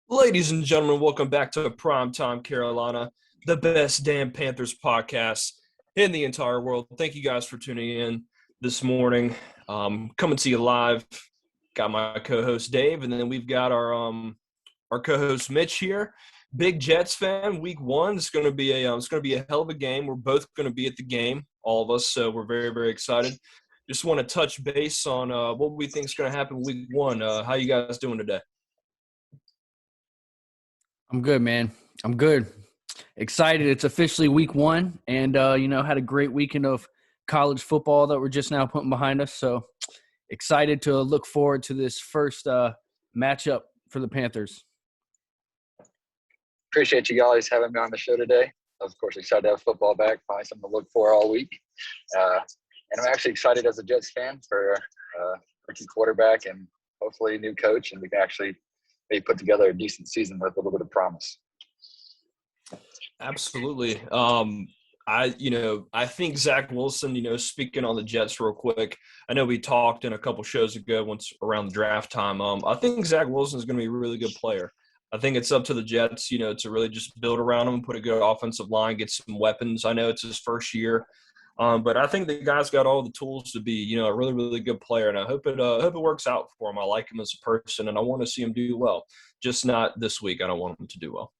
Ladies and gentlemen, welcome back to Primetime Carolina, the best damn Panthers podcast in the entire world. Thank you guys for tuning in this morning. Coming to you live. Got my co-host Dave, and then we've got our co-host Mitch here. Big Jets fan. Week 1 is going to be a hell of a game. We're both going to be at the game, all of us. So we're very very excited. Just want to touch base on what we think is going to happen Week 1. How you guys doing today? I'm good, man. I'm good. Excited. It's officially week 1 and, had a great weekend of college football that we're just now putting behind us. So excited to look forward to this first matchup for the Panthers. Appreciate you guys having me on the show today. Of course, excited to have football back, finally something to look for all week. And I'm actually excited as a Jets fan for rookie quarterback and hopefully a new coach, and we can actually maybe put together a decent season with a little bit of promise. Absolutely. I think Zach Wilson, speaking on the Jets real quick, I know we talked in a couple shows ago once around the draft time. I think Zach Wilson is going to be a really good player. I think it's up to the Jets, to really just build around him, put a good offensive line, get some weapons. I know it's his first year. But I think the guy's got all the tools to be, a really, really good player, and I hope it works out for him. I like him as a person, and I want to see him do well. Just not this week. I don't want him to do well.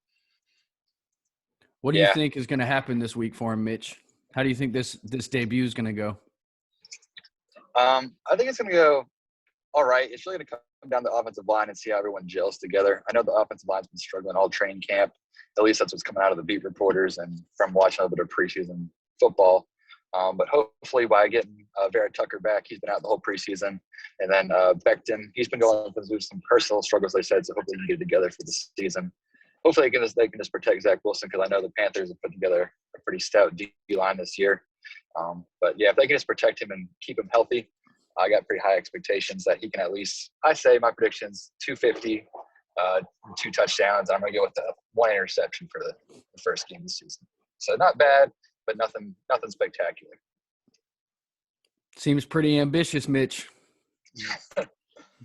What do you think is going to happen this week for him, Mitch? How do you think this debut is going to go? I think it's going to go all right. It's really going to come down to the offensive line and see how everyone gels together. I know the offensive line's been struggling all training camp. At least that's what's coming out of the beat reporters and from watching a little bit of preseason football. But hopefully by getting Vera Tucker back, he's been out the whole preseason. And then Becton, he's been going through some personal struggles, they said, so hopefully he can get it together for the season. Hopefully they can just protect Zach Wilson, because I know the Panthers have put together a pretty stout D-line this year. But, if they can just protect him and keep him healthy, I got pretty high expectations that he can at least – I say my prediction's 250, 2 touchdowns. I'm going to go with the 1 interception for the first game of the season. So not bad, but nothing spectacular. Seems pretty ambitious, Mitch.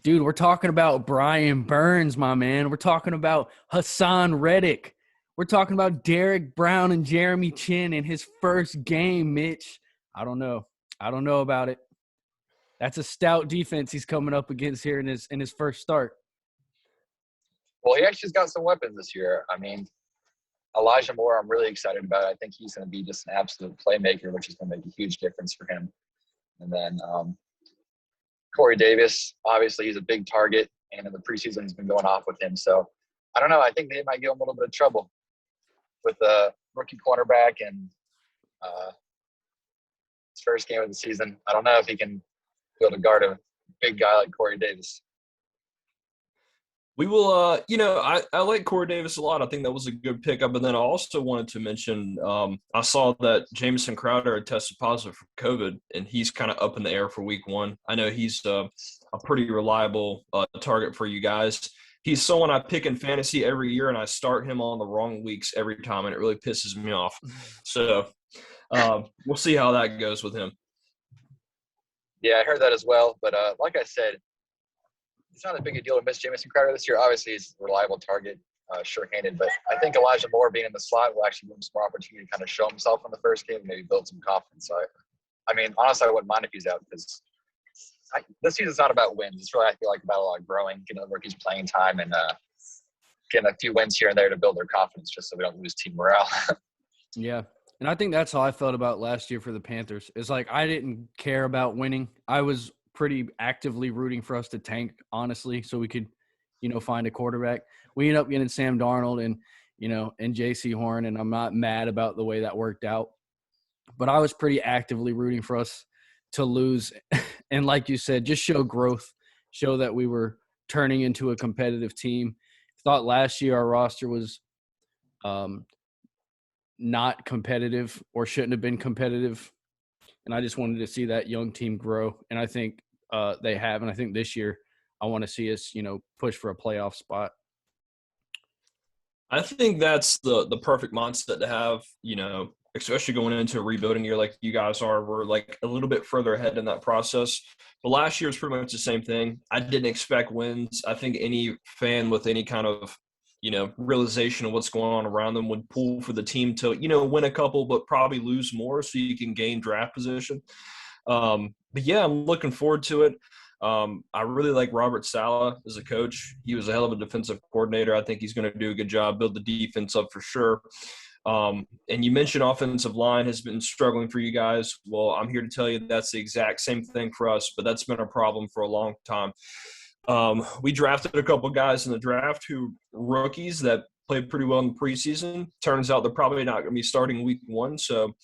Dude, we're talking about Brian Burns, my man. We're talking about Hassan Reddick. We're talking about Derek Brown and Jeremy Chin in his first game, Mitch. I don't know about it. That's a stout defense he's coming up against here in his first start. Well, he actually's got some weapons this year. I mean, Elijah Moore, I'm really excited about. I think he's going to be just an absolute playmaker, which is going to make a huge difference for him. And then Corey Davis, obviously he's a big target, and in the preseason he's been going off with him. So I don't know. I think they might give him a little bit of trouble with the rookie cornerback and his first game of the season. I don't know if he can be able to guard a big guy like Corey Davis. We will, I like Corey Davis a lot. I think that was a good pickup. And then I also wanted to mention, I saw that Jameson Crowder had tested positive for COVID, and he's kind of up in the air for week 1. I know he's a pretty reliable target for you guys. He's someone I pick in fantasy every year, and I start him on the wrong weeks every time, and it really pisses me off. So we'll see how that goes with him. Yeah, I heard that as well. But like I said, it's not a big a deal to miss Jameson Crowder this year. Obviously, he's a reliable target, sure-handed. But I think Elijah Moore being in the slot will actually give him some more opportunity to kind of show himself in the first game and maybe build some confidence. So, I mean, honestly, I wouldn't mind if he's out, because this season's not about wins. It's really, I feel like, about a lot of growing, getting the rookies playing time, and getting a few wins here and there to build their confidence just so we don't lose team morale. Yeah. And I think that's how I felt about last year for the Panthers. It's like I didn't care about winning. I was pretty actively rooting for us to tank, honestly, so we could, find a quarterback. We ended up getting Sam Darnold and J.C. Horn, and I'm not mad about the way that worked out. But I was pretty actively rooting for us to lose. And like you said, just show growth, show that we were turning into a competitive team. Thought last year our roster was not competitive or shouldn't have been competitive. And I just wanted to see that young team grow. And I think they have. And I think this year I want to see us, push for a playoff spot. I think that's the perfect mindset to have, especially going into a rebuilding year like you guys are. We're like a little bit further ahead in that process. But last year was pretty much the same thing. I didn't expect wins. I think any fan with any kind of realization of what's going on around them would pull for the team to, win a couple, but probably lose more so you can gain draft position. But yeah, I'm looking forward to it. I really like Robert Saleh as a coach. He was a hell of a defensive coordinator. I think he's going to do a good job, build the defense up for sure. And you mentioned offensive line has been struggling for you guys. Well, I'm here to tell you that's the exact same thing for us, but that's been a problem for a long time. We drafted a couple guys in the draft who rookies that played pretty well in the preseason. Turns out they're probably not going to be starting week one. So,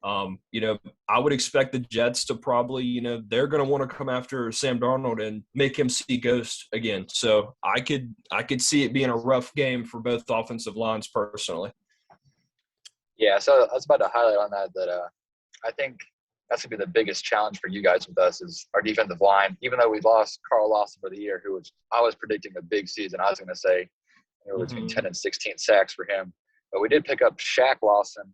I would expect the Jets to probably, they're going to want to come after Sam Darnold and make him see ghost again. So I could see it being a rough game for both offensive lines personally. Yeah, so I was about to highlight on that I think that's going to be the biggest challenge for you guys with us is our defensive line. Even though we lost Carl Lawson for the year, I was predicting a big season. I was going to say between 10 and 16 sacks for him. But we did pick up Shaq Lawson.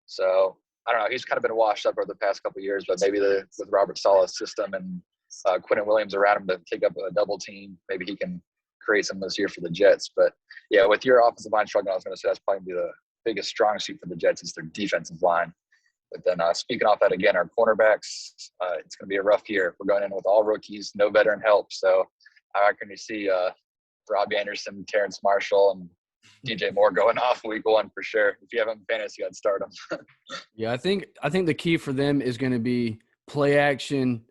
So I don't know. He's kind of been washed up over the past couple of years, but maybe with Robert Saleh's system and Quentin Williams around him to take up a double team, maybe he can create some this year for the Jets. But yeah, with your offensive line struggling, I was going to say that's probably the biggest strong suit for the Jets is their defensive line. But then speaking off that again, our cornerbacks, it's going to be a rough year. We're going in with all rookies, no veteran help. So I reckon you see Robbie Anderson, Terrence Marshall, and DJ Moore going off week one for sure. If you have him in fantasy, I'd start him. Yeah, I think the key for them is going to be play action,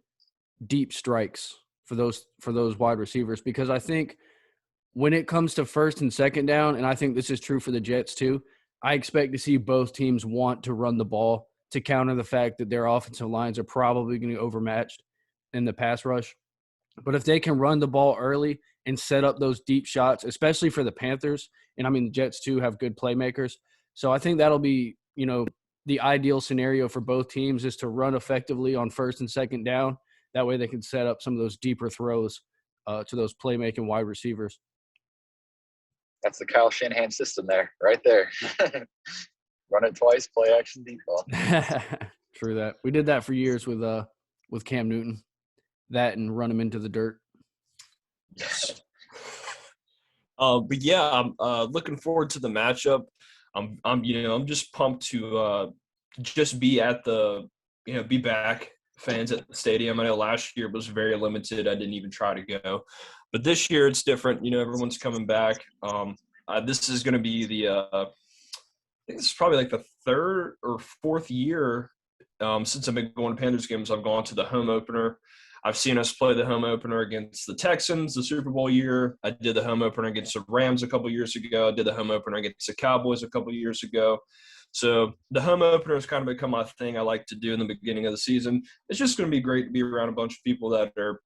deep strikes for those wide receivers, because I think when it comes to first and second down, and I think this is true for the Jets too, I expect to see both teams want to run the ball to counter the fact that their offensive lines are probably going to be overmatched in the pass rush. But if they can run the ball early and set up those deep shots, especially for the Panthers, and I mean the Jets too have good playmakers. So I think that'll be, the ideal scenario for both teams is to run effectively on first and second down. That way they can set up some of those deeper throws to those playmaking wide receivers. That's the Kyle Shanahan system there, right there. Run it twice, play action, deep ball. True that. We did that for years with Cam Newton. That and run him into the dirt. Yes. But yeah, I'm looking forward to the matchup. I'm just pumped to just be at be back fans at the stadium. I know last year was very limited. I didn't even try to go, but this year it's different. Everyone's coming back. This is going to be I think this is probably like the third or fourth year since I've been going to Panthers games. I've gone to the home opener. I've seen us play the home opener against the Texans the Super Bowl year. I did the home opener against the Rams a couple years ago. I did the home opener against the Cowboys a couple years ago. So the home opener has kind of become my thing I like to do in the beginning of the season. It's just going to be great to be around a bunch of people that are,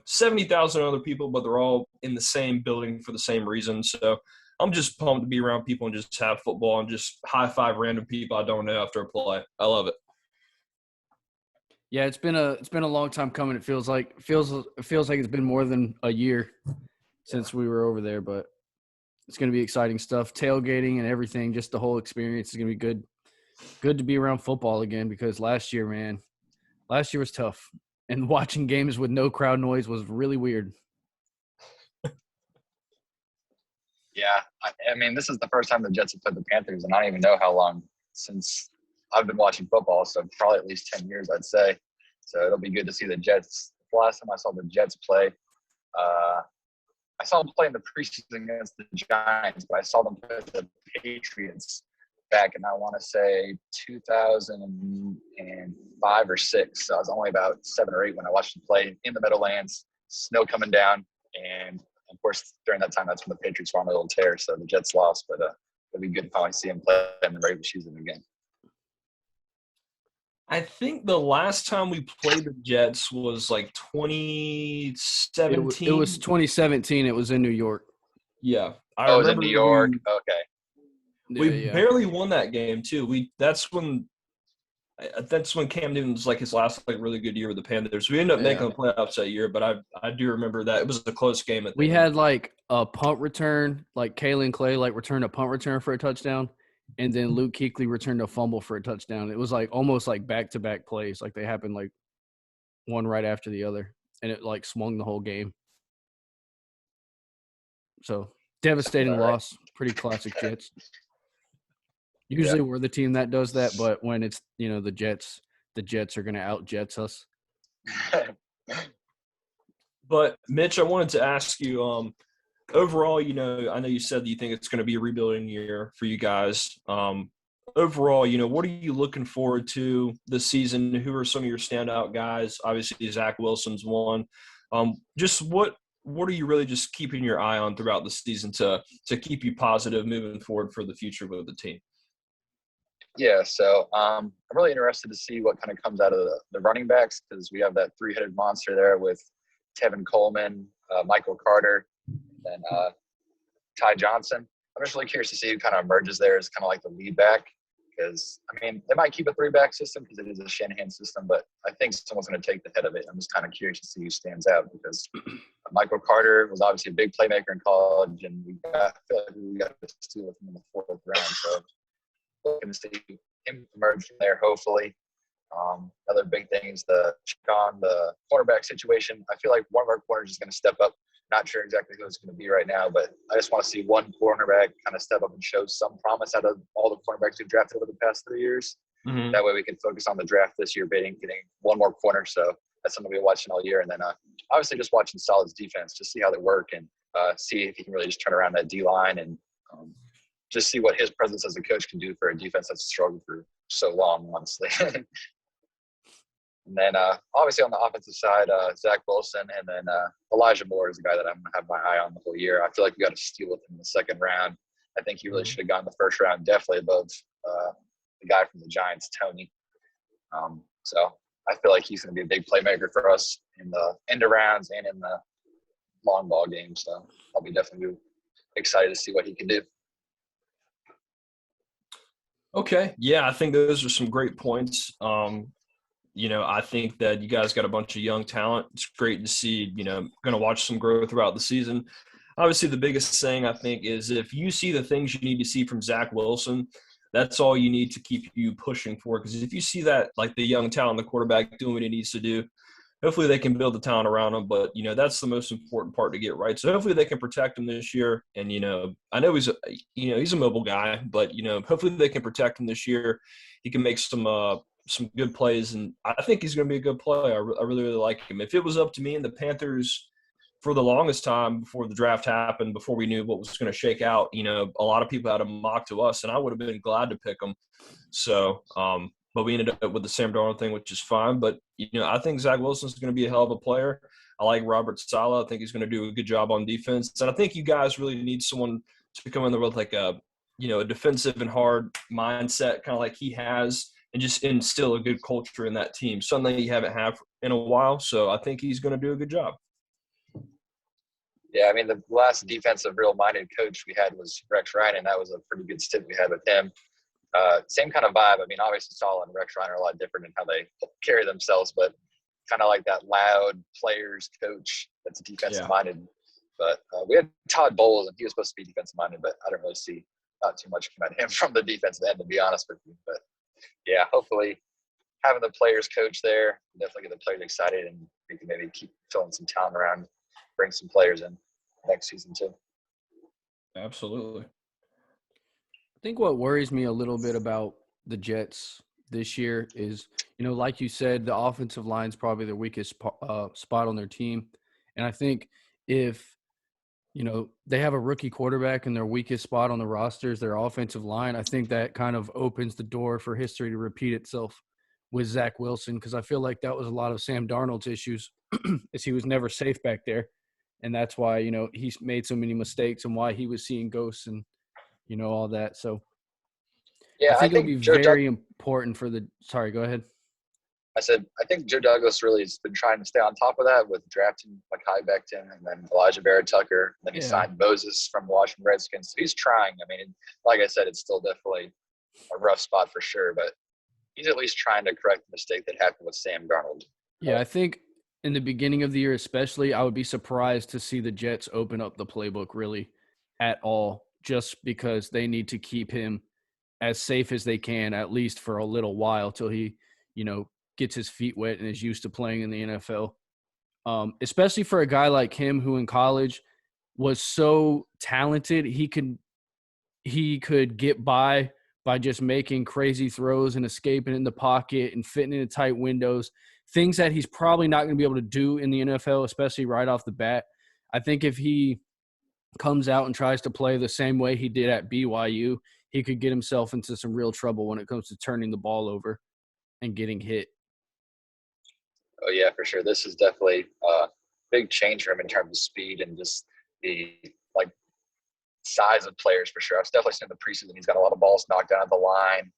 70,000 other people, but they're all in the same building for the same reason. So I'm just pumped to be around people and just have football and just high five random people I don't know after a play. I love it. Yeah, it's been a long time coming. It feels like it's been more than a year since we were over there, but it's going to be exciting stuff. Tailgating and everything, just the whole experience is going to be good. Good to be around football again, because last year was tough, and watching games with no crowd noise was really weird. Yeah, I mean, this is the first time the Jets have played the Panthers, and I don't even know how long since I've been watching football, so probably at least 10 years, I'd say. So it'll be good to see the Jets. The last time I saw the Jets play, I saw them play in the preseason against the Giants, but I saw them play the Patriots back in, I want to say, 2005 or 6. So I was only about 7 or 8 when I watched them play in the Meadowlands, snow coming down, and of course, during that time, that's when the Patriots were on a little tear, so the Jets lost, but it'll be good to finally see them play in the regular season again. I think the last time we played the Jets was like 2017. It was 2017. It was in New York. Yeah. It was in New York. Okay. We barely won that game too. That's when Cam Newton was like his last really good year with the Panthers. We ended up making the playoffs that year, but I do remember that it was a close game. We had like a punt return, like Kalen Clay returned a punt return for a touchdown, and then Luke Kuechly returned a fumble for a touchdown. It was like almost like back-to-back plays, like they happened like one right after the other, and it like swung the whole game. So Devastating All right. loss. Pretty classic Jets. Usually we're the team that does that, but when it's, the Jets are going to out-Jets us. But, Mitch, I wanted to ask you, overall, I know you said that you think it's going to be a rebuilding year for you guys. Overall, what are you looking forward to this season? Who are some of your standout guys? Obviously, Zach Wilson's one. Just what are you really just keeping your eye on throughout the season to keep you positive moving forward for the future with the team? Yeah, so I'm really interested to see what kind of comes out of the running backs, because we have that three-headed monster there with Tevin Coleman, Michael Carter, and Ty Johnson. I'm just really curious to see who kind of emerges there as kind of like the lead back, because, they might keep a three-back system because it is a Shanahan system, but I think someone's going to take the head of it. I'm just kind of curious to see who stands out, because Michael Carter was obviously a big playmaker in college, and I feel like we got to steal with him in the fourth round, so looking to see him emerge from there, hopefully. Another big thing is the cornerback situation. I feel like one of our corners is going to step up. Not sure exactly who it's going to be right now, but I just want to see one cornerback kind of step up and show some promise out of all the cornerbacks we've drafted over the past 3 years. Mm-hmm. That way we can focus on the draft this year, getting one more corner. So that's something we're watching all year. And then obviously just watching Solid's defense, just see how they work and see if he can really just turn around that D-line and just see what his presence as a coach can do for a defense that's struggled for so long, honestly. And then obviously on the offensive side, Zach Wilson, and then Elijah Moore is a guy that I'm going to have my eye on the whole year. I feel like we got to steal with him in the second round. I think he really should have gone the first round, definitely above the guy from the Giants, Tony. So I feel like he's going to be a big playmaker for us in the end rounds and in the long ball game. So I'll be definitely excited to see what he can do. Okay. Yeah, I think those are some great points. I think that you guys got a bunch of young talent. It's great to see, going to watch some growth throughout the season. Obviously, the biggest thing I think is if you see the things you need to see from Zach Wilson, that's all you need to keep you pushing for. Because if you see that, like the young talent, the quarterback doing what he needs to do, hopefully they can build the talent around him. But, that's the most important part to get right. So hopefully they can protect him this year. And, I know he's a mobile guy, but, hopefully they can protect him this year. He can make some good plays, and I think he's going to be a good player. I really, really like him. If it was up to me and the Panthers for the longest time before the draft happened, before we knew what was going to shake out, a lot of people had a mock to us, and I would have been glad to pick him. So, but we ended up with the Sam Darnold thing, which is fine. But, I think Zach Wilson's going to be a hell of a player. I like Robert Saleh. I think he's going to do a good job on defense. And I think you guys really need someone to come in there with like a defensive and hard mindset, kind of like he has, and just instill a good culture in that team, something you haven't had in a while. So I think he's going to do a good job. Yeah, the last defensive real-minded coach we had was Rex Ryan, and that was a pretty good stint we had with him. Same kind of vibe. Obviously Saul and Rex Ryan are a lot different in how they carry themselves, but kind of like that loud players coach that's defensive-minded. Yeah. But we had Todd Bowles, and he was supposed to be defensive-minded, but I don't really see not too much come out of him from the defensive end, to be honest with you. But yeah, hopefully having the players coach there, definitely get the players excited, and we can maybe keep filling some talent around, bring some players in next season too. Absolutely. I think what worries me a little bit about the Jets this year is, like you said, the offensive line is probably their weakest spot on their team. And I think if, they have a rookie quarterback and their weakest spot on the roster is their offensive line, I think that kind of opens the door for history to repeat itself with Zach Wilson, because I feel like that was a lot of Sam Darnold's issues is he was never safe back there. And that's why, he's made so many mistakes and why he was seeing ghosts and, all that. So yeah, I think it'll be very important for the – sorry, go ahead. I think Joe Douglas really has been trying to stay on top of that with drafting Mekhi Becton and then Elijah Vera-Tucker. Then he signed Moses from the Washington Redskins. So he's trying. Like I said, it's still definitely a rough spot for sure, but he's at least trying to correct the mistake that happened with Sam Darnold. Yeah, I think in the beginning of the year especially, I would be surprised to see the Jets open up the playbook really at all, just because they need to keep him as safe as they can, at least for a little while till he, gets his feet wet and is used to playing in the NFL. Especially for a guy like him who in college was so talented. He could get by just making crazy throws and escaping in the pocket and fitting into tight windows, things that he's probably not going to be able to do in the NFL, especially right off the bat. I think if he comes out and tries to play the same way he did at BYU, he could get himself into some real trouble when it comes to turning the ball over and getting hit. Oh, yeah, for sure. This is definitely a big change for him in terms of speed and just the, like, size of players for sure. I've definitely seen in the preseason he's got a lot of balls knocked down at the line,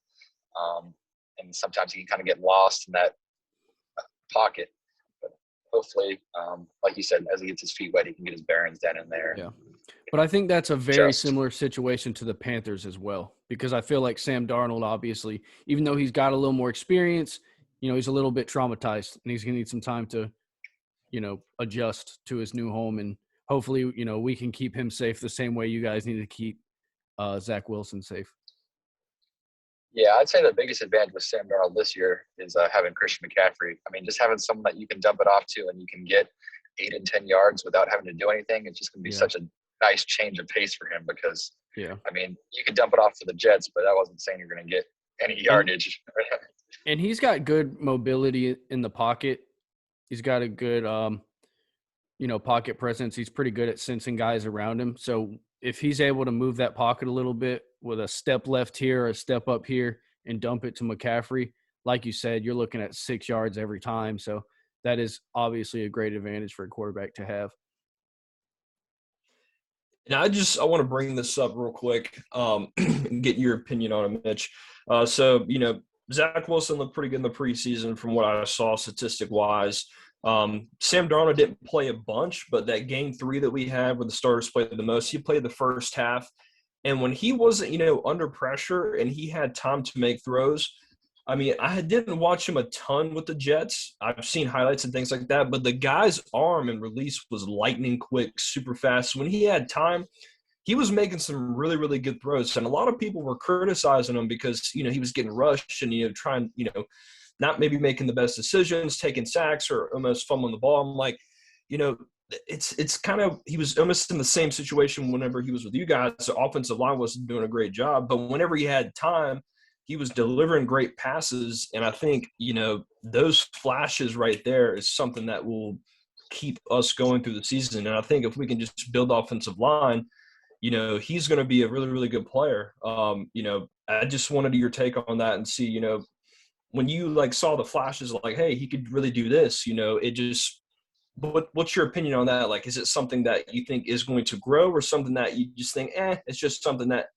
and sometimes he can kind of get lost in that pocket. But hopefully, like you said, as he gets his feet wet, he can get his bearings down in there. Yeah. But I think that's a very similar situation to the Panthers as well, because I feel like Sam Darnold, obviously, even though he's got a little more experience, he's a little bit traumatized, and he's going to need some time to, adjust to his new home. And hopefully, we can keep him safe the same way you guys need to keep Zach Wilson safe. Yeah, I'd say the biggest advantage with Sam Darnold this year is having Christian McCaffrey. I mean, just having someone that you can dump it off to and you can get 8 and 10 yards without having to do anything. It's just going to be such a nice change of pace for him because, I mean, you could dump it off to the Jets, but I wasn't saying you're going to get any yardage. And he's got good mobility in the pocket. He's got a good, pocket presence. He's pretty good at sensing guys around him. So if he's able to move that pocket a little bit with a step left here, a step up here, and dump it to McCaffrey, like you said, you're looking at 6 yards every time. So that is obviously a great advantage for a quarterback to have. And I want to bring this up real quick and get your opinion on it, Mitch. Zach Wilson looked pretty good in the preseason from what I saw statistic-wise. Sam Darnold didn't play a bunch, but that game 3 that we had where the starters played the most, he played the first half. And when he wasn't, under pressure and he had time to make throws, I mean, I didn't watch him a ton with the Jets. I've seen highlights and things like that, but the guy's arm and release was lightning quick, super fast. When he had time, he was making some really, really good throws. And a lot of people were criticizing him because, he was getting rushed and, trying, not maybe making the best decisions, taking sacks or almost fumbling the ball. I'm like, it's kind of – he was almost in the same situation whenever he was with you guys. The offensive line wasn't doing a great job. But whenever he had time, he was delivering great passes. And I think, those flashes right there is something that will keep us going through the season. And I think if we can just build offensive line, he's going to be a really, really good player. I just wanted your take on that and see, when you saw the flashes like, hey, he could really do this, it just – what's your opinion on that? Is it something that you think is going to grow or something that you just think, it's just something that,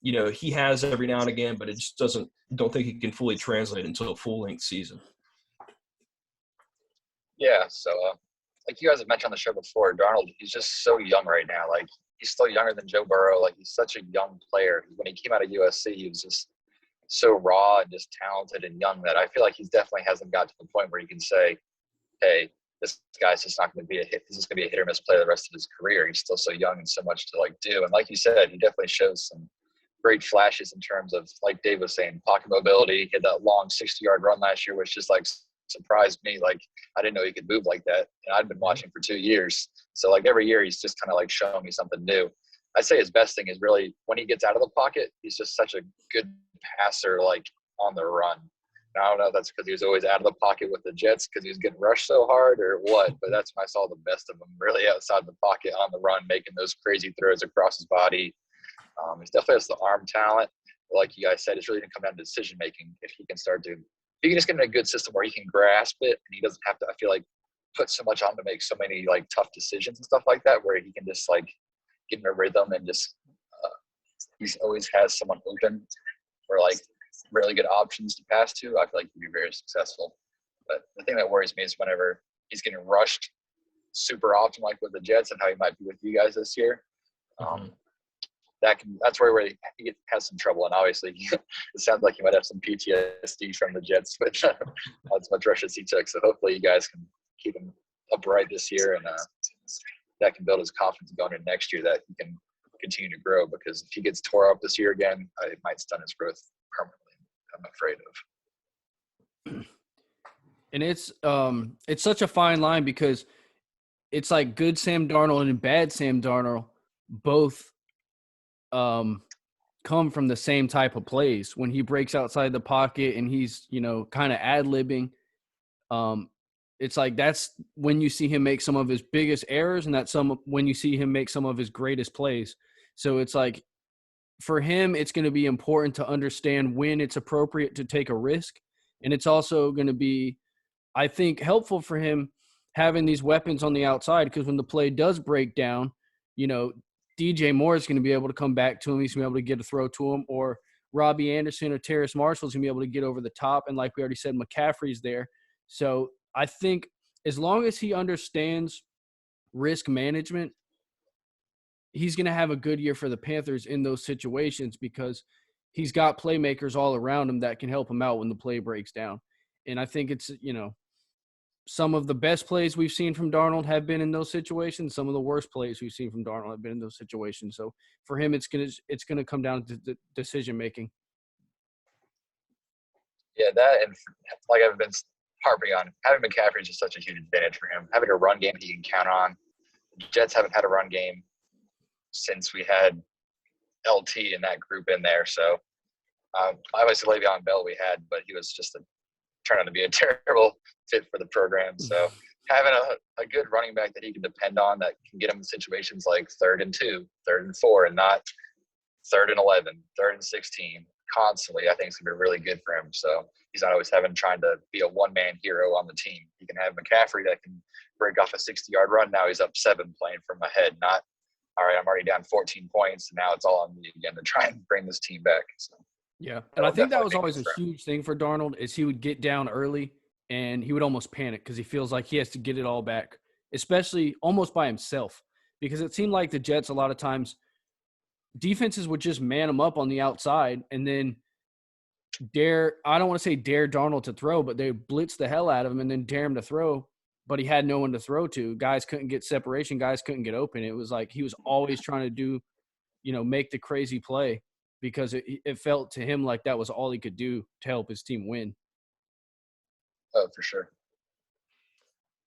he has every now and again, but it just don't think he can fully translate into a full-length season? Yeah, so like you guys have mentioned on the show before, Darnold, he's just so young right now. He's still younger than Joe Burrow. He's such a young player. When he came out of USC, he was just so raw and just talented and young that I feel like he definitely hasn't got to the point where you can say, hey, this guy's just not going to be a hit. This is going to be a hit or miss player the rest of his career. He's still so young and so much to do. And like you said, he definitely shows some great flashes in terms of, like Dave was saying, pocket mobility. He had that long 60-yard run last year, which just surprised me. I didn't know he could move like that. And I'd been watching for 2 years. So every year he's just kind of showing me something new. I'd say his best thing is really when he gets out of the pocket, he's just such a good passer, on the run. And I don't know if that's because he was always out of the pocket with the Jets because he was getting rushed so hard or what, but that's when I saw the best of him, really outside the pocket on the run, making those crazy throws across his body. He definitely has the arm talent. But like you guys said, it's really going to come down to decision-making. If he can just get in a good system where he can grasp it and he doesn't have to, I feel put so much on to make so many, tough decisions and stuff like that, where he can just, get in a rhythm and just he always has someone open or, really good options to pass to. I feel like he'd be very successful. But the thing that worries me is whenever he's getting rushed super often, with the Jets and how he might be with you guys this year. That's where he has some trouble. And obviously, it sounds like he might have some PTSD from the Jets with as much rushes he took. So hopefully you guys can keep him upright this year, and that can build his confidence going into next year that he can continue to grow. Because if he gets tore up this year again, it might stun his growth permanently. I'm afraid of. And it's such a fine line because it's good Sam Darnold and bad Sam Darnold, both come from the same type of plays. When he breaks outside the pocket and he's, kind of ad-libbing, it's like that's when you see him make some of his biggest errors, and that's when you see him make some of his greatest plays. So it's like for him, it's going to be important to understand when it's appropriate to take a risk. And it's also going to be, I think, helpful for him having these weapons on the outside, because when the play does break down, DJ Moore is going to be able to come back to him. He's going to be able to get a throw to him, or Robbie Anderson or Terrace Marshall is going to be able to get over the top. And like we already said, McCaffrey's there. So I think as long as he understands risk management, he's going to have a good year for the Panthers in those situations, because he's got playmakers all around him that can help him out when the play breaks down. And I think it's, some of the best plays we've seen from Darnold have been in those situations. Some of the worst plays we've seen from Darnold have been in those situations. So for him, it's gonna come down to the decision making. Yeah, that, and like I've been harping on, having McCaffrey is just such a huge advantage for him. Having a run game he can count on. The Jets haven't had a run game since we had LT in that group in there. So obviously Le'Veon Bell we had, but he was just turned out to be a terrible fit for the program. So having a good running back that he can depend on, that can get him in situations like 3rd and 2, 3rd and 4, and not 3rd and 11, 3rd and 16 constantly, I think is going to be really good for him. So he's not always trying to be a one-man hero on the team. He can have McCaffrey that can break off a 60-yard run. Now he's up 7 playing from ahead, not, all right, I'm already down 14 points, and now it's all on me again to try and bring this team back. So, yeah, and I think that was always a huge thing for Darnold, is he would get down early and he would almost panic because he feels like he has to get it all back, especially almost by himself, because it seemed like the Jets a lot of times defenses would just man him up on the outside and then I don't want to say dare Darnold to throw, but they would blitz the hell out of him and then dare him to throw, but he had no one to throw to. Guys couldn't get separation. Guys couldn't get open. It was like he was always trying to do, make the crazy play, because it felt to him like that was all he could do to help his team win. Oh, for sure.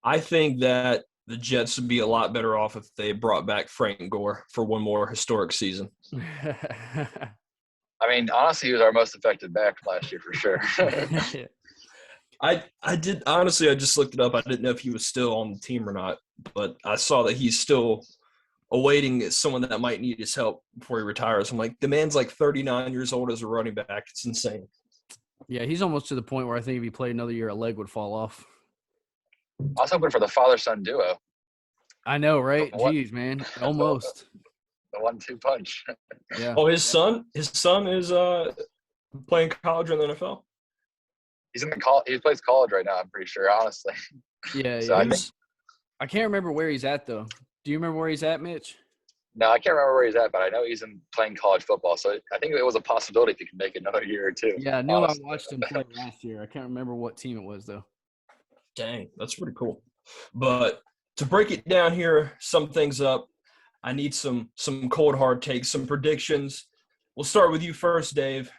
I think that the Jets would be a lot better off if they brought back Frank Gore for one more historic season. I mean, honestly, he was our most effective back last year for sure. I just looked it up. I didn't know if he was still on the team or not, but I saw that he's still awaiting someone that might need his help before he retires. I'm like, the man's like 39 years old as a running back. It's insane. Yeah, he's almost to the point where I think if he played another year, a leg would fall off. I was hoping for the father-son duo. I know, right? Jeez, man, almost. The 1-2 punch. Yeah. Oh, his son is playing college in the NFL. He's he plays college right now, I'm pretty sure, honestly. Yeah, so yeah. I can't remember where he's at, though. Do you remember where he's at, Mitch? No, I can't remember where he's at, but I know he's playing college football. So I think it was a possibility if he could make another year or two. Yeah, I knew honestly. I watched him play last year. I can't remember what team it was, though. Dang, that's pretty cool. But to break it down here, sum things up, I need some cold hard takes, some predictions. We'll start with you first, Dave.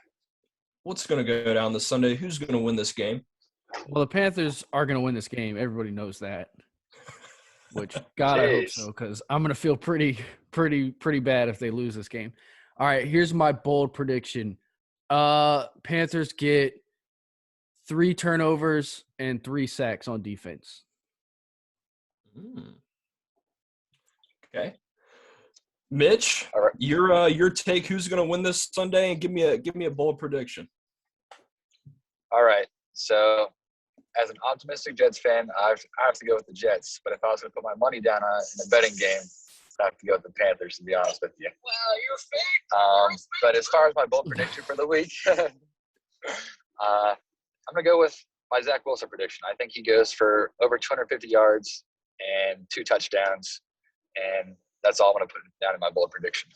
What's going to go down this Sunday? Who's going to win this game? Well, the Panthers are going to win this game. Everybody knows that. Which, God, I hope so, because I'm going to feel pretty bad if they lose this game. All right, here's my bold prediction. Panthers get 3 turnovers and 3 sacks on defense. Okay. Mitch, all right. your take, who's going to win this Sunday, and give me a bold prediction. All right. So, as an optimistic Jets fan, I have to go with the Jets. But if I was going to put my money down in a betting game, I have to go with the Panthers, to be honest with you. Wow, you're fake. But as far as my bold prediction for the week, I'm going to go with my Zach Wilson prediction. I think he goes for over 250 yards and 2 touchdowns. And that's all I'm going to put down in my bold prediction.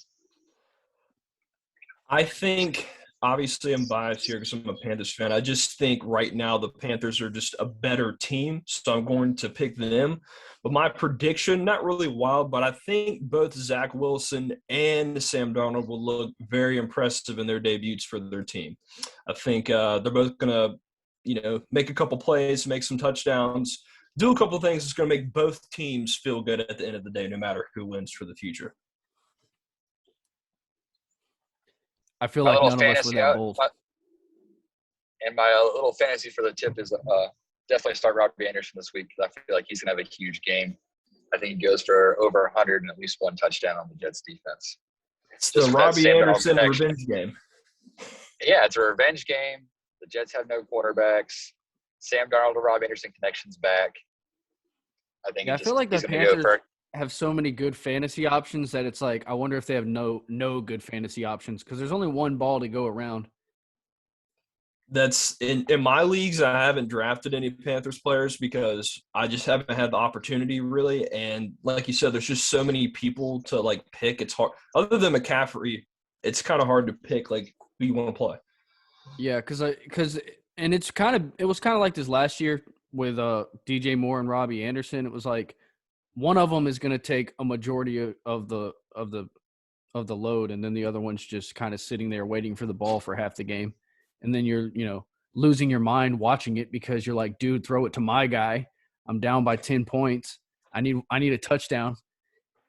I think – obviously, I'm biased here because I'm a Panthers fan. I just think right now the Panthers are just a better team, so I'm going to pick them. But my prediction, not really wild, but I think both Zach Wilson and Sam Darnold will look very impressive in their debuts for their team. I think they're both going to, make a couple plays, make some touchdowns, do a couple things that's going to make both teams feel good at the end of the day, no matter who wins for the future. I feel My like little none of us were fantasy that bold. my little fantasy for the tip is definitely start Robbie Anderson this week because I feel like he's going to have a huge game. I think he goes for over 100 and at least one touchdown on the Jets defense. It's Just the from that Robbie Sam Darnold Anderson connection. revenge game. Yeah, it's a revenge game. The Jets have no quarterbacks. Sam Darnold to Robbie Anderson connections back. I think I feel like the he's going to go Panthers for have so many good fantasy options that it's like I wonder if they have no good fantasy options because there's only one ball to go around. That's in my leagues. I haven't drafted any Panthers players because I just haven't had the opportunity really. And like you said, there's just so many people to like pick. It's hard. Other than McCaffrey, it's kind of hard to pick like who you want to play. Yeah, because it was kind of like this last year with DJ Moore and Robbie Anderson. It was like one of them is going to take a majority of the load, and then the other one's just kind of sitting there waiting for the ball for half the game. And then you're, losing your mind watching it because you're like, dude, throw it to my guy. I'm down by 10 points. I need a touchdown.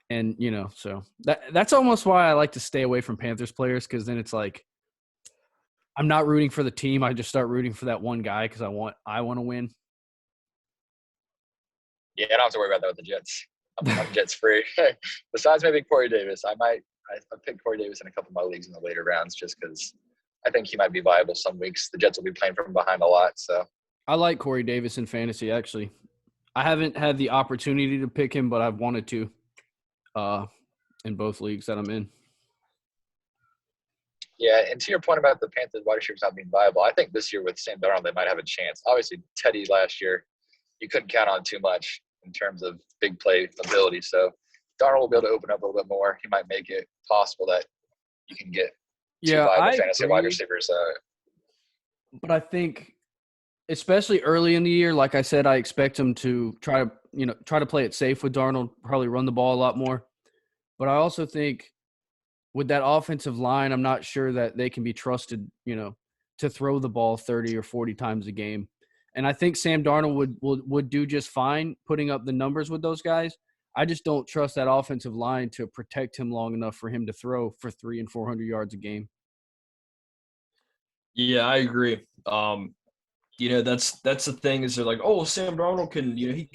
And, so that's almost why I like to stay away from Panthers players because then it's like I'm not rooting for the team. I just start rooting for that one guy because I want to win. Yeah, I don't have to worry about that with the Jets. I'm Jets free. Besides maybe Corey Davis, I picked Corey Davis in a couple of my leagues in the later rounds just because I think he might be viable some weeks. The Jets will be playing from behind a lot. So I like Corey Davis in fantasy, actually. I haven't had the opportunity to pick him, but I've wanted to in both leagues that I'm in. Yeah, and to your point about the Panthers wide receivers not being viable, I think this year with Sam Darnold, they might have a chance. Obviously, Teddy last year, you couldn't count on too much in terms of big play ability. So Darnold will be able to open up a little bit more. He might make it possible that you can get two viable fantasy wide receivers. But I think, especially early in the year, like I said, I expect him to try to play it safe with Darnold, probably run the ball a lot more. But I also think with that offensive line, I'm not sure that they can be trusted, to throw the ball 30 or 40 times a game. And I think Sam Darnold would do just fine putting up the numbers with those guys. I just don't trust that offensive line to protect him long enough for him to throw for 300 and 400 yards a game. Yeah, I agree. That's the thing is they're like, oh, Sam Darnold can, he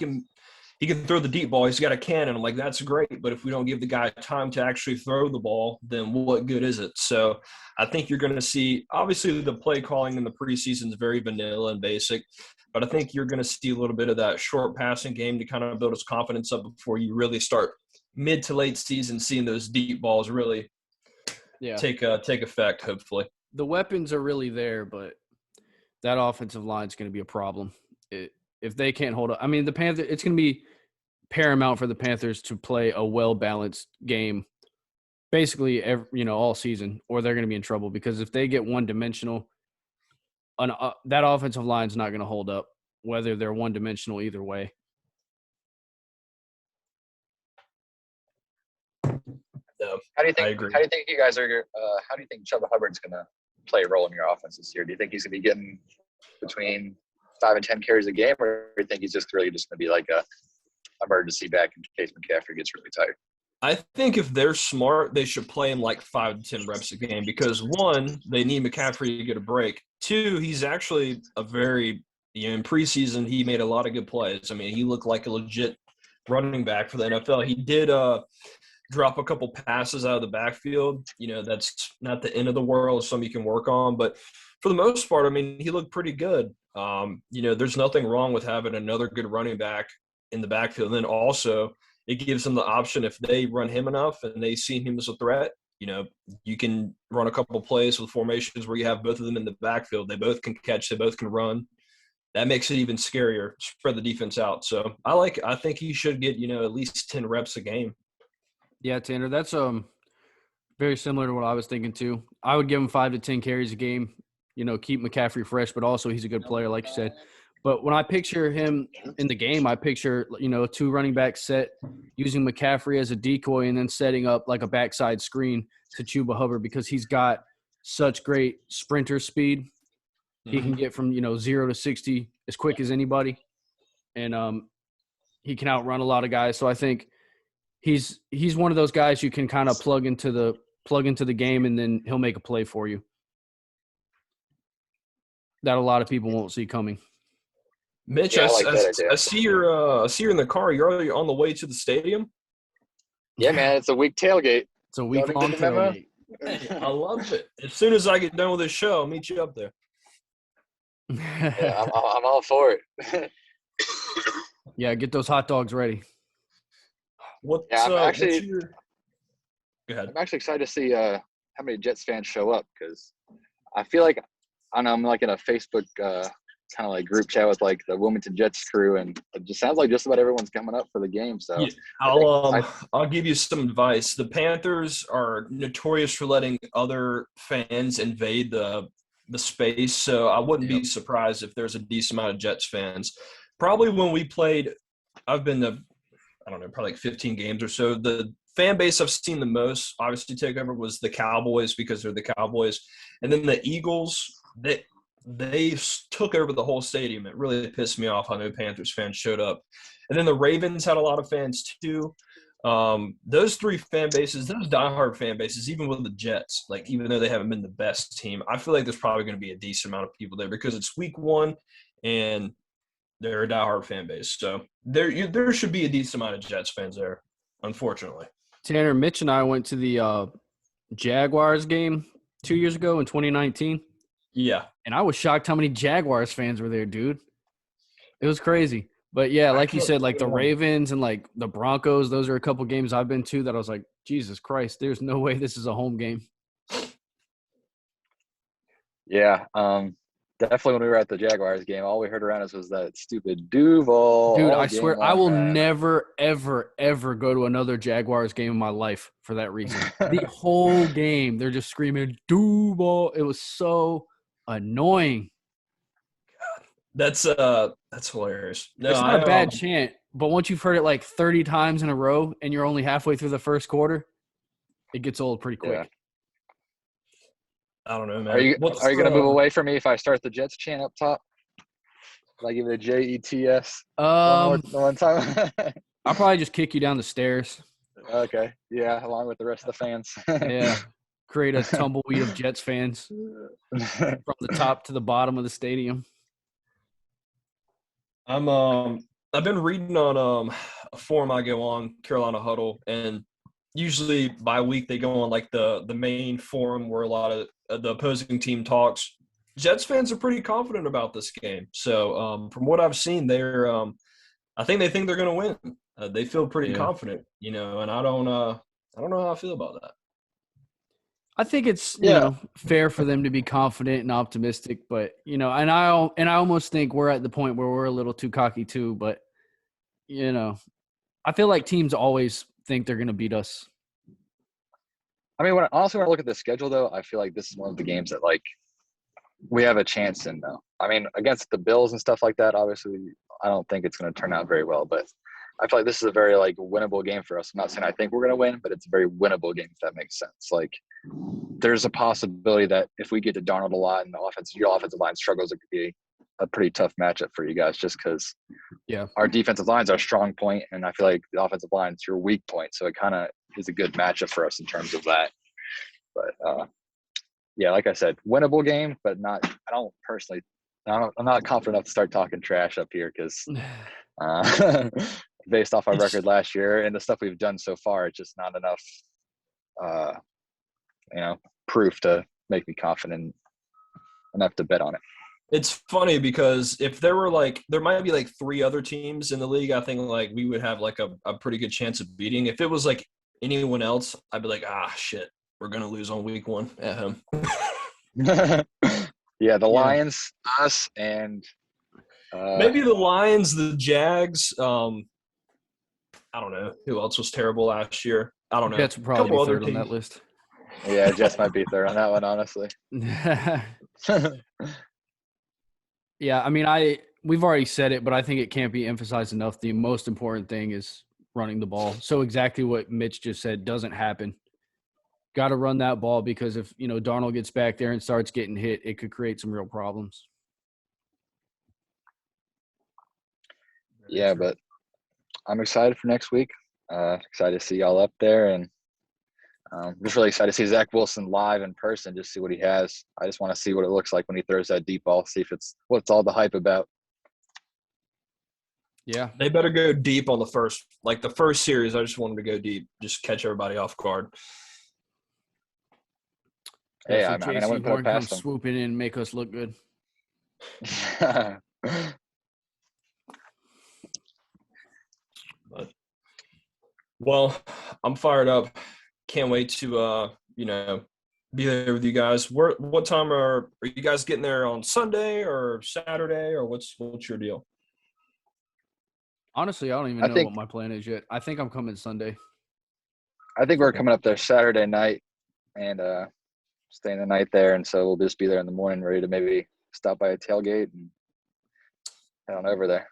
can throw the deep ball. He's got a cannon. I'm like, that's great. But if we don't give the guy time to actually throw the ball, then what good is it? So I think you're going to see, obviously the play calling in the preseason is very vanilla and basic, but I think you're going to see a little bit of that short passing game to kind of build his confidence up before you really start mid to late season seeing those deep balls really take effect, hopefully. The weapons are really there, but that offensive line is going to be a problem. If they can't hold up, I mean, the Panthers, it's going to be paramount for the Panthers to play a well-balanced game basically all season, or they're going to be in trouble because if they get one-dimensional, that offensive line is not going to hold up, whether they're one-dimensional either way. No, How do you think? I agree. How do you think you guys are? How do you think Chuba Hubbard's going to play a role in your offense this year? Do you think he's going to be getting between 5 and 10 carries a game, or do you think he's just really just going to be like a emergency back in case McCaffrey gets really tired? I think if they're smart, they should play him like 5 to 10 reps a game because, one, they need McCaffrey to get a break. 2, he's actually a very in preseason, he made a lot of good plays. I mean, he looked like a legit running back for the NFL. He did drop a couple passes out of the backfield. That's not the end of the world. Something you can work on. But for the most part, I mean, he looked pretty good. There's nothing wrong with having another good running back in the backfield. And then also it gives them the option if they run him enough and they see him as a threat, you can run a couple plays with formations where you have both of them in the backfield. They both can catch. They both can run. That makes it even scarier. Spread the defense out. So I think he should get, at least 10 reps a game. Yeah, Tanner, that's very similar to what I was thinking too. I would give him 5 to 10 carries a game, keep McCaffrey fresh, but also he's a good player, like you said. But when I picture him in the game, I picture, a 2 running back set using McCaffrey as a decoy and then setting up like a backside screen to Chuba Hubbard because he's got such great sprinter speed. He can get from, 0 to 60 as quick as anybody. And he can outrun a lot of guys. So I think he's one of those guys you can kind of plug into the plug into the game, and then he'll make a play for you that a lot of people won't see coming. Mitch, Yeah, I, I like that idea. I see you're in the car. You're already on the way to the stadium. Yeah, man, it's a week tailgate. It's a week-long Get the memo? tailgate. Hey, I love it. As soon as I get done with this show, I'll meet you up there. Yeah, I'm all for it. Yeah, get those hot dogs ready. What's I'm actually Go ahead. I'm actually excited to see how many Jets fans show up because I feel like I'm like in a Facebook kind of like group chat with like the Wilmington Jets crew, and it just sounds like just about everyone's coming up for the game. So Yeah, I'll give you some advice. The Panthers are notorious for letting other fans invade the space, so I wouldn't be surprised if there's a decent amount of Jets fans. Probably when we played, I've been to, I don't know, probably like 15 games or so. The fan base I've seen the most, obviously, take over was the Cowboys because they're the Cowboys. And then the Eagles, they took over the whole stadium. It really pissed me off how no Panthers fans showed up. And then the Ravens had a lot of fans too. Those three fan bases, those diehard fan bases, even with the Jets, like even though they haven't been the best team, I feel like there's probably going to be a decent amount of people there because it's week one and they're a diehard fan base. So there should be a decent amount of Jets fans there, unfortunately. Tanner, Mitch and I went to the Jaguars game 2 years ago in 2019. Yeah. And I was shocked how many Jaguars fans were there, dude. It was crazy. But, yeah, like you said, like the Ravens and, like, the Broncos, those are a couple games I've been to that I was like, Jesus Christ, there's no way this is a home game. Yeah, definitely when we were at the Jaguars game, all we heard around us was that stupid Duval. Dude, I swear I will never, ever, ever go to another Jaguars game in my life for that reason. The whole game, they're just screaming, Duval. It was so annoying. That's hilarious. No, it's not a bad chant, but once you've heard it like 30 times in a row and you're only halfway through the first quarter, it gets old pretty quick. Yeah. I don't know, man. Are you going to move away from me if I start the Jets chant up top? Will I give it a JETS one time? I'll probably just kick you down the stairs. Okay. Yeah, along with the rest of the fans. Yeah. Create a tumbleweed of Jets fans from the top to the bottom of the stadium. I've been reading on a forum I go on, Carolina Huddle, and usually by week they go on like the main forum where a lot of the opposing team talks. Jets fans are pretty confident about this game. So from what I've seen, I think they think they're going to win. They feel pretty confident, and I don't know how I feel about that. I think it's you know fair for them to be confident and optimistic, but and I almost think we're at the point where we're a little too cocky too. But I feel like teams always think they're going to beat us. I mean, when I look at the schedule, though, I feel like this is one of the games that like we have a chance in. Though, I mean, against the Bills and stuff like that, obviously, I don't think it's going to turn out very well, but I feel like this is a very like winnable game for us. I'm not saying I think we're going to win, but it's a very winnable game if that makes sense. Like, there's a possibility that if we get to Darnold a lot and your offensive line struggles, it could be a pretty tough matchup for you guys just because our defensive line's our strong point, and I feel like the offensive line's your weak point. So it kind of is a good matchup for us in terms of that. But, like I said, winnable game, but not – I'm not confident enough to start talking trash up here because based off our record last year and the stuff we've done so far, it's just not enough proof to make me confident enough to bet on it. It's funny because if there might be like three other teams in the league, I think like we would have like a pretty good chance of beating. If it was like anyone else, I'd be like, shit, we're going to lose on week one at home. Yeah, the Lions, us, and maybe the Lions, the Jags. I don't know who else was terrible last year. I don't know. Jets would probably be third on that list. Yeah, Jets might be third on that one, honestly. Yeah, I mean, we've already said it, but I think it can't be emphasized enough. The most important thing is running the ball. So exactly what Mitch just said doesn't happen. Got to run that ball because if, Darnold gets back there and starts getting hit, it could create some real problems. Yeah, but I'm excited for next week. Excited to see y'all up there, and Just really excited to see Zach Wilson live in person, just see what he has. I just want to see what it looks like when he throws that deep ball, see if it's what's all the hype about. Yeah. They better go deep on the first series. I just wanted to go deep, just catch everybody off guard. Hey, So I mean, I J.C. wouldn't put Horn it come past them. swooping in and make us look good. Well, I'm fired up. Can't wait to be there with you guys. What time are you guys getting there on Sunday or Saturday, or what's your deal? Honestly, I don't even know what my plan is yet. I think I'm coming Sunday. I think we're coming up there Saturday night and staying the night there, and so we'll just be there in the morning, ready to maybe stop by a tailgate and head on over there.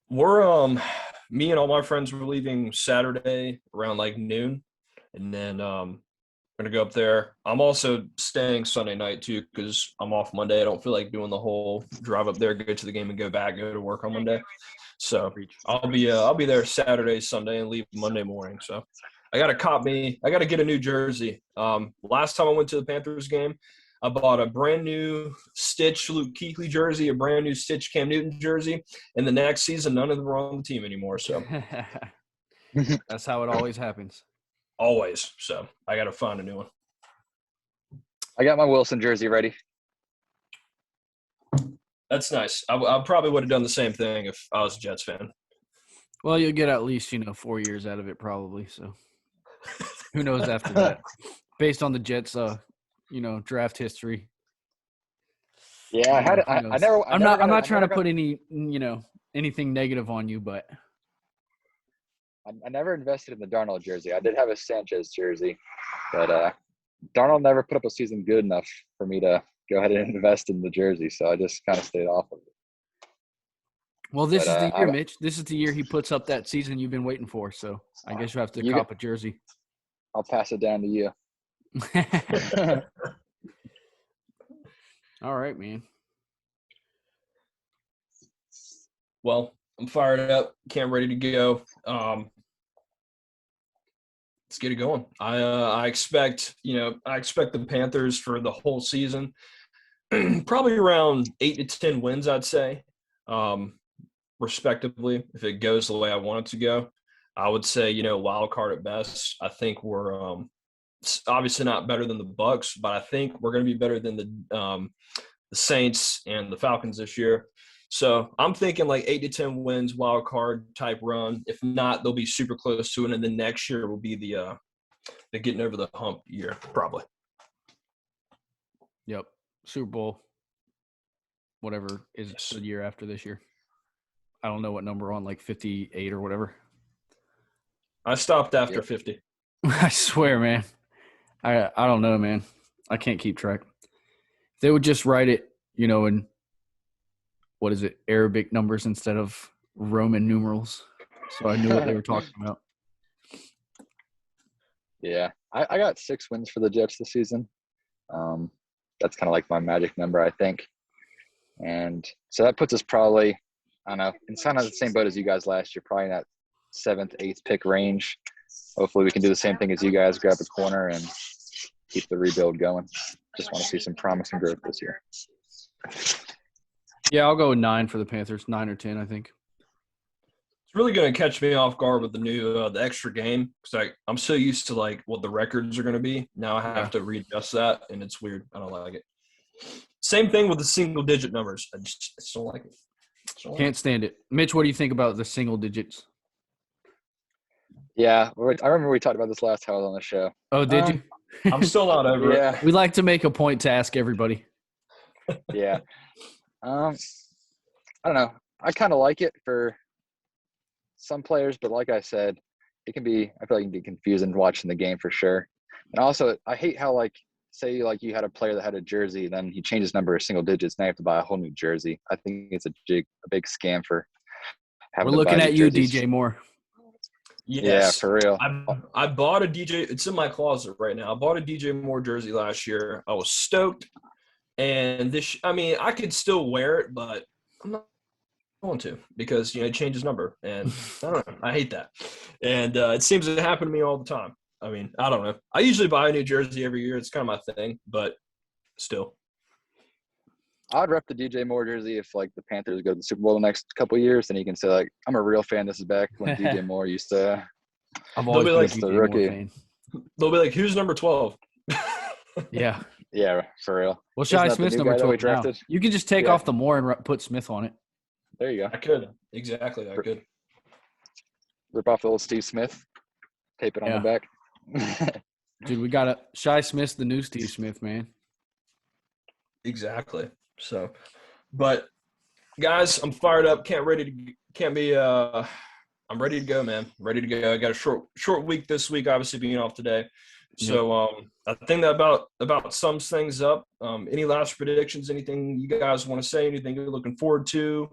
We're me and all my friends were leaving Saturday around like noon, and then we're gonna go up there. I'm also staying Sunday night too because I'm off Monday. I don't feel like doing the whole drive up there, go to the game, and go back, go to work on Monday. So I'll be there Saturday, Sunday, and leave Monday morning. So I got to get a new jersey. Last time I went to the Panthers game, I bought a brand new Stitch Luke Kuechly jersey, a brand new Stitch Cam Newton jersey, and the next season none of them are on the team anymore. So that's how it always happens. Always. So I got to find a new one. I got my Wilson jersey ready. That's nice. I probably would have done the same thing if I was a Jets fan. Well, you'll get at least 4 years out of it probably. So who knows after that? Based on the Jets, draft history. Yeah, I'm not trying to put any anything negative on you, but I never invested in the Darnold jersey. I did have a Sanchez jersey, but Darnold never put up a season good enough for me to go ahead and invest in the jersey, so I just kind of stayed off of it. Well, this is the year, Mitch. This is the year he puts up that season you've been waiting for, so I guess you have to cop a jersey. I'll pass it down to you. All right, man. Well, I'm fired up. Can't ready to go. Let's get it going. I expect the Panthers for the whole season, probably around 8 to 10 wins, I'd say, respectively. If it goes the way I want it to go, I would say wild card at best. I think we're obviously not better than the Bucs, but I think we're going to be better than the Saints and the Falcons this year. So I'm thinking like 8 to 10 wins, wild card type run. If not, they'll be super close to it, and then next year will be the getting over the hump year, probably. Yep, Super Bowl, whatever is the year after this year. I don't know what number we're on, like 58 or whatever. I stopped after 50. I swear, man. I don't know, man. I can't keep track. If they would just write it, in what is it, Arabic numbers instead of Roman numerals, so I knew what they were talking about. Yeah, I got 6 wins for the Jets this season. That's kind of like my magic number, I think. And so that puts us probably, I don't know, it's kind of the same boat as you guys last year, probably in that 7th, 8th pick range. Hopefully we can do the same thing as you guys, grab a corner and keep the rebuild going. Just want to see some promising growth this year. Yeah, I'll go with 9 for the Panthers, 9 or 10, I think. It's really going to catch me off guard with the new the extra game because I'm so used to like what the records are going to be. Now I have to readjust that, and it's weird. I don't like it. Same thing with the single digit numbers. I just don't like it. Can't stand it. Mitch, what do you think about the single digits? Yeah, I remember we talked about this last time I was on the show. Oh, did you? I'm still not over it. We like to make a point to ask everybody. Yeah. I don't know. I kind of like it for some players, but like I said, I feel like it can get confusing watching the game for sure. And also, I hate how say you had a player that had a jersey, then he changed his number to single digits, now you have to buy a whole new jersey. I think it's a big scam for having. We're looking at you, DJ Moore. Yes. Yeah, for real. I bought a DJ. It's in my closet right now. I bought a DJ Moore jersey last year. I was stoked, and I could still wear it, but I'm not going to because it changed his number, and I don't know. I hate that, and it seems to happen to me all the time. I mean, I don't know. I usually buy a new jersey every year. It's kind of my thing, but still. I'd rep the DJ Moore jersey if like the Panthers go to the Super Bowl the next couple of years. Then you can say like, I'm a real fan. This is back when DJ Moore used to. I've always be been like a the DJ Moore rookie. fan. They'll be like, who's number 12? Yeah. Yeah, for real. Well, Isn't Shai that the Smith's new number guy that we 12 now. drafted? You could just take Yeah. off the Moore and put Smith on it. There you go. I could. Exactly. I could. Rip off the old Steve Smith. Tape it on the back. Dude, we got Shai Smith's the new Steve Smith, man. Exactly. So, but guys, I'm fired up. I'm ready to go, man. Ready to go. I got a short week this week, obviously being off today. So I think that about sums things up. Any last predictions? Anything you guys want to say? Anything you're looking forward to?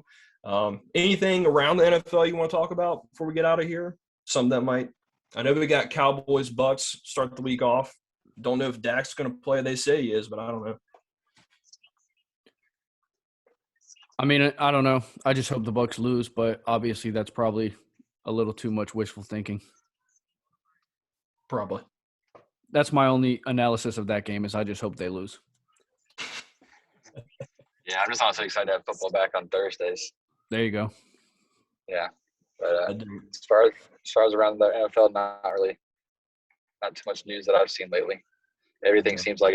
Anything around the NFL you want to talk about before we get out of here? Something that might – I know we got Cowboys, Bucks start the week off. Don't know if Dak's going to play. They say he is, but I don't know. I mean, I don't know. I just hope the Bucks lose, but obviously that's probably a little too much wishful thinking. Probably. That's my only analysis of that game is I just hope they lose. Yeah, I'm just honestly excited to have football back on Thursdays. There you go. Yeah. But I do. as far as around the NFL, not too much news that I've seen lately. Everything seems like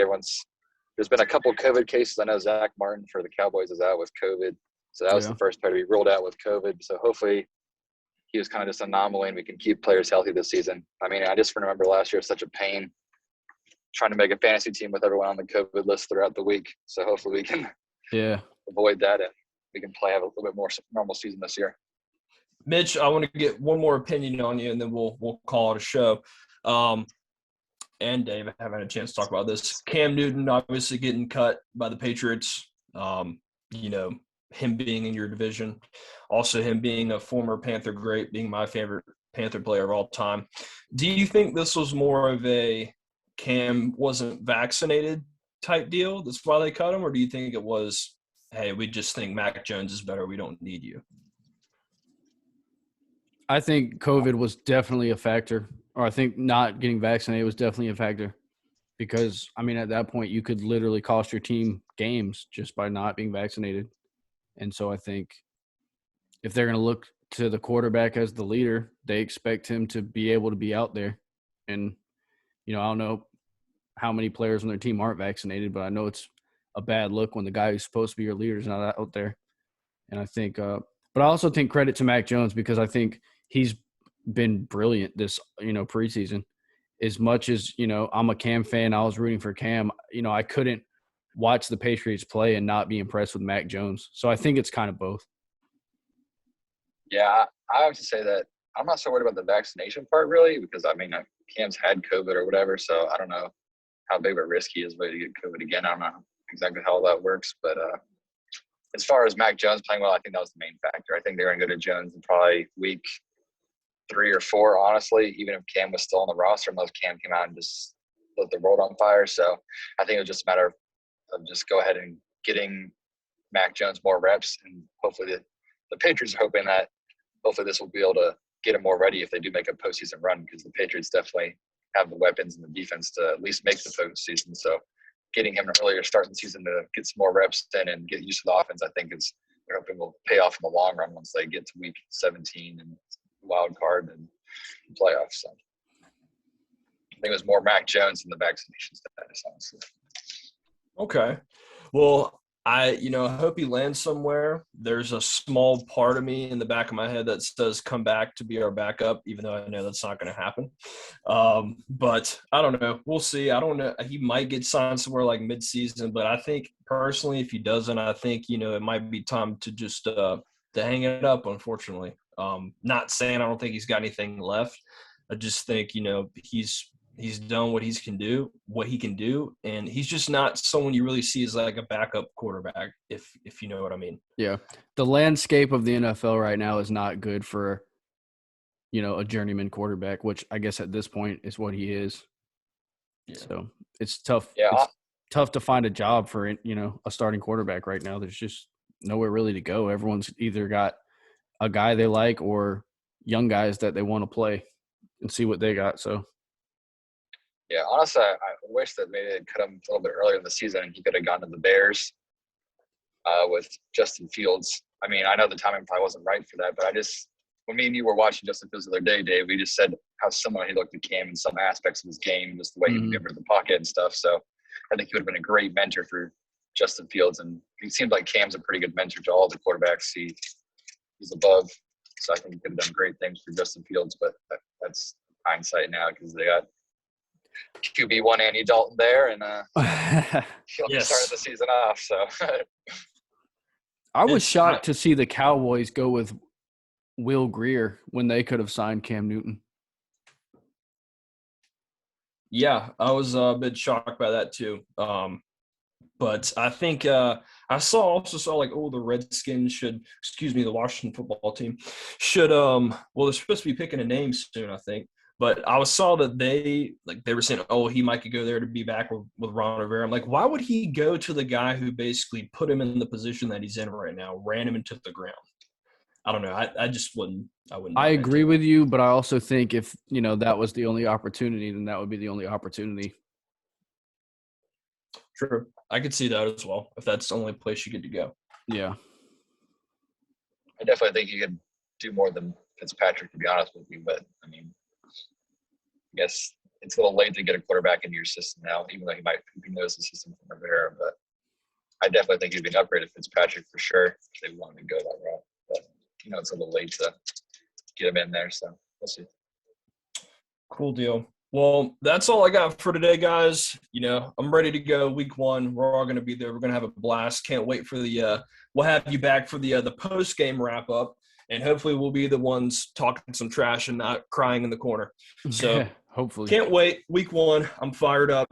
there's been a couple of COVID cases. I know Zach Martin for the Cowboys is out with COVID. So that was the first player to be ruled out with COVID. So hopefully he was kind of just an anomaly and we can keep players healthy this season. I mean, I just remember last year was such a pain trying to make a fantasy team with everyone on the COVID list throughout the week. So hopefully we can avoid that and we can have a little bit more normal season this year. Mitch, I want to get one more opinion on you, and then we'll call it a show. And Dave, I haven't had a chance to talk about this. Cam Newton obviously getting cut by the Patriots. Him being in your division, also him being a former Panther great, being my favorite Panther player of all time. Do you think this was more of a Cam wasn't vaccinated type deal? That's why they cut him, or do you think it was, hey, we just think Mac Jones is better, we don't need you? I think COVID was definitely a factor, or I think not getting vaccinated was definitely a factor because, I mean, at that point you could literally cost your team games just by not being vaccinated. And so I think if they're going to look to the quarterback as the leader, they expect him to be able to be out there. And, I don't know how many players on their team aren't vaccinated, but I know it's a bad look when the guy who's supposed to be your leader is not out there. And I think but I also think credit to Mac Jones because I think he's been brilliant this, preseason. As much as, I'm a Cam fan, I was rooting for Cam, I couldn't watch the Patriots play and not be impressed with Mac Jones. So I think it's kind of both. Yeah, I have to say that I'm not so worried about the vaccination part really because, I mean, Cam's had COVID or whatever, so I don't know how big of a risk he is to get COVID again. I don't know exactly how that works, but as far as Mac Jones playing well, I think that was the main factor. I think they're going to go to Jones in probably week 3 or 4, honestly, even if Cam was still on the roster, unless Cam came out and just lit the world on fire. So I think it was just a matter of just go ahead and getting Mac Jones more reps. And hopefully the Patriots are hoping that hopefully this will be able to get him more ready if they do make a postseason run because the Patriots definitely have the weapons and the defense to at least make the postseason. So getting him an earlier start in the season to get some more reps in and get used to the offense, I think they're hoping will pay off in the long run once they get to week 17 and wild card and playoffs. So I think it was more Mac Jones than the vaccination status, honestly. Okay. Well, I hope he lands somewhere. There's a small part of me in the back of my head that says come back to be our backup, even though I know that's not going to happen. But I don't know. We'll see. I don't know. He might get signed somewhere like mid-season, but I think personally, if he doesn't, I think, it might be time to just to hang it up, unfortunately. Not saying I don't think he's got anything left. I just think, he's done what he can do, and he's just not someone you really see as like a backup quarterback, if you know what I mean. Yeah. The landscape of the NFL right now is not good for, a journeyman quarterback, which I guess at this point is what he is. Yeah. So it's tough. Yeah. It's tough to find a job for, a starting quarterback right now. There's just nowhere really to go. Everyone's either got a guy they like or young guys that they want to play and see what they got. So Yeah, honestly, I wish that maybe they'd cut him a little bit earlier in the season and he could have gone to the Bears with Justin Fields. I mean, I know the timing probably wasn't right for that, but when me and you were watching Justin Fields the other day, Dave, we just said how similar he looked to Cam in some aspects of his game, just the way he maneuvered the pocket and stuff. So I think he would have been a great mentor for Justin Fields. And he seems like Cam's a pretty good mentor to all the quarterbacks he's above. So I think he could have done great things for Justin Fields, but that's hindsight now because they got QB1 Andy Dalton there, and he only started the season off. So I was shocked to see the Cowboys go with Will Grier when they could have signed Cam Newton. Yeah, I was a bit shocked by that too. But I think I also saw like, the Redskins the Washington football team should they're supposed to be picking a name soon, I think. But I saw that they were saying, he might could go there to be back with Ron Rivera. I'm like, why would he go to the guy who basically put him in the position that he's in right now, ran him into the ground? I don't know. I just wouldn't. I wouldn't. I agree with you, but I also think if that was the only opportunity, then that would be the only opportunity. True. I could see that as well, if that's the only place you get to go. Yeah. I definitely think you could do more than Fitzpatrick, to be honest with you. But, I mean, I guess it's a little late to get a quarterback into your system now, even though he knows the system from Rivera. But I definitely think he'd be an upgrade to Fitzpatrick for sure if they wanted to go that route. But, it's a little late to get him in there. So we'll see. Cool deal. Well, that's all I got for today, guys. I'm ready to go week 1. We're all going to be there. We're going to have a blast. Can't wait for we'll have you back for the post-game wrap-up, and hopefully we'll be the ones talking some trash and not crying in the corner. So hopefully. Can't wait. Week 1, I'm fired up.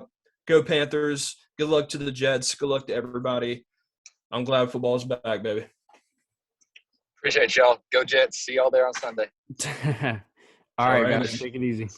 Go Panthers. Good luck to the Jets. Good luck to everybody. I'm glad football's back, baby. Appreciate y'all. Go Jets. See y'all there on Sunday. All right, guys. Take it easy.